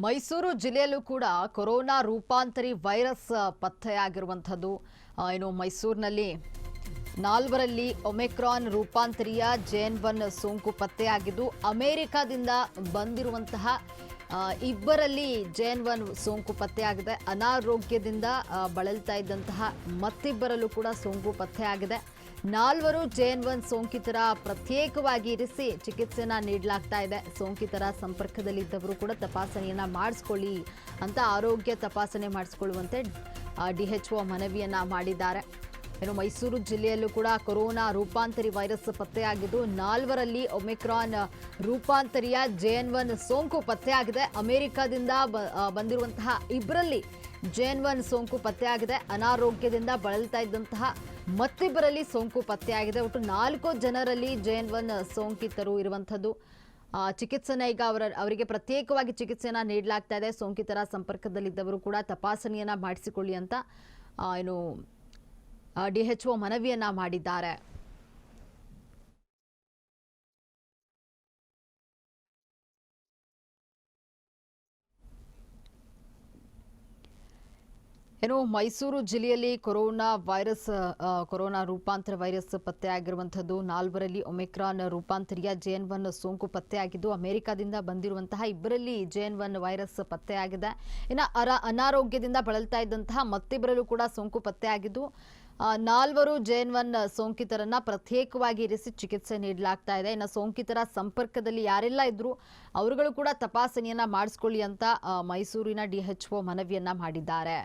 ಮೈಸೂರು ಜಿಲ್ಲೆಯಲ್ಲೂ ಕೂಡ corona ರೂಪಾಂತರಿ virus ಪತ್ತೆಯಾಗಿರುವಂಥದ್ದು. ಏನು ಮೈಸೂರಿನಲ್ಲಿ 4ರಲ್ಲಿ ಒಮಿಕ್ರಾನ್ ರೂಪಾಂತರಿಯ JN1 ಸೋಂಕು ಪತ್ತೆಯಾಗಿದ್ದು ಅಮೆರಿಕಾದಿಂದ ಬಂದಿರುವಂತಹ ಇಬ್ಬರಲ್ಲಿ JN1 ಸೋಂಕು ಪತ್ತೆಯಾಗಿದೆ. ಅನಾರೋಗ್ಯದಿಂದ ಬಳಲ್ತಾ ಇದ್ದಂತಹ ಮತ್ತಿಬ್ಬರಲ್ಲೂ ಕೂಡ ಸೋಂಕು ಪತ್ತೆಯಾಗಿದೆ. 4 JN1 ಸೋಂಕಿತರ ಪ್ರತ್ಯೇಕವಾಗಿ ಇರಿಸಿ ಚಿಕಿತ್ಸೆನ ನೀಡಲಾಗ್ತಾ ಇದೆ. ಸೋಂಕಿತರ ಸಂಪರ್ಕದಲ್ಲಿದ್ದವರು ಕೂಡ ತಪಾಸಣೆಯನ್ನ ಮಾಡಿಸ್ಕೊಳ್ಳಿ ಅಂತ ಆರೋಗ್ಯ ತಪಾಸಣೆ ಮಾಡಿಸಿಕೊಳ್ಳುವಂತೆ DHO ಮನವಿಯನ್ನ ಮಾಡಿದ್ದಾರೆ. ಏನು ಮೈಸೂರು ಜಿಲ್ಲೆಯಲ್ಲೂ ಕೂಡ ಕೊರೋನಾ ರೂಪಾಂತರಿ ವೈರಸ್ ಪತ್ತೆಯಾಗಿದ್ದು 4ರಲ್ಲಿ ಒಮಿಕ್ರಾನ್ ರೂಪಾಂತರಿಯ JN1 ಸೋಂಕು ಪತ್ತೆಯಾಗಿದೆ. ಅಮೆರಿಕದಿಂದ ಬಂದಿರುವಂತಹ ಇಬ್ಬರಲ್ಲಿ JN1 ಸೋಂಕು ಪತ್ತೆಯಾಗಿದೆ. ಅನಾರೋಗ್ಯದಿಂದ ಬಳಲ್ತಾ ಇದ್ದಂತಹ ಮತ್ತಿಬ್ಬರಲ್ಲಿ ಸೋಂಕು ಪತ್ತೆಯಾಗಿದೆ. ಒಟ್ಟು 4 ಜನರಲ್ಲಿ JN1 ಸೋಂಕಿತರು ಇರುವಂಥದ್ದು. ಚಿಕಿತ್ಸೆನ ಈಗ ಅವರಿಗೆ ಪ್ರತ್ಯೇಕವಾಗಿ ಚಿಕಿತ್ಸೆನ ನೀಡಲಾಗ್ತಾ ಇದೆ. ಸೋಂಕಿತರ ಸಂಪರ್ಕದಲ್ಲಿದ್ದವರು ಕೂಡ ತಪಾಸಣೆಯನ್ನ ಮಾಡಿಸಿಕೊಳ್ಳಿ ಅಂತ ಏನು DHO ಮನವಿಯನ್ನ ಮಾಡಿದ್ದಾರೆ. ಏನು ಮೈಸೂರು ಜಿಲ್ಲೆಯಲ್ಲಿ ಕೊರೋನಾ ರೂಪಾಂತರ ವೈರಸ್ ಪತ್ತೆಯಾಗಿರುವಂಥದ್ದು. 4ರಲ್ಲಿ ಒಮಿಕ್ರಾನ್ ರೂಪಾಂತರಿಯ JN1 ಸೋಂಕು ಪತ್ತೆಯಾಗಿದ್ದು ಅಮೆರಿಕದಿಂದ ಬಂದಿರುವಂತಹ ಇಬ್ಬರಲ್ಲಿ JN1 ವೈರಸ್ ಪತ್ತೆಯಾಗಿದೆ. ಇನ್ನು ಅನಾರೋಗ್ಯದಿಂದ ಬಳಲ್ತಾ ಇದ್ದಂತಹ ಮತ್ತಿಬ್ಬರಲ್ಲೂ ಕೂಡ ಸೋಂಕು ಪತ್ತೆಯಾಗಿದ್ದು 4 JN1 ಸೋಂಕಿತರನ್ನ ಪ್ರತ್ಯೇಕವಾಗಿ ಇರಿಸಿ ಚಿಕಿತ್ಸೆ ನೀಡಲಾಗ್ತಾ ಇದೆ. ಇನ್ನು ಸೋಂಕಿತರ ಸಂಪರ್ಕದಲ್ಲಿ ಯಾರೆಲ್ಲ ಇದ್ರು ಅವರುಗಳು ಕೂಡ ತಪಾಸಣೆಯನ್ನ ಮಾಡಿಸ್ಕೊಳ್ಳಿ ಅಂತ ಮೈಸೂರಿನ DHO ಮನವಿಯನ್ನ ಮಾಡಿದ್ದಾರೆ.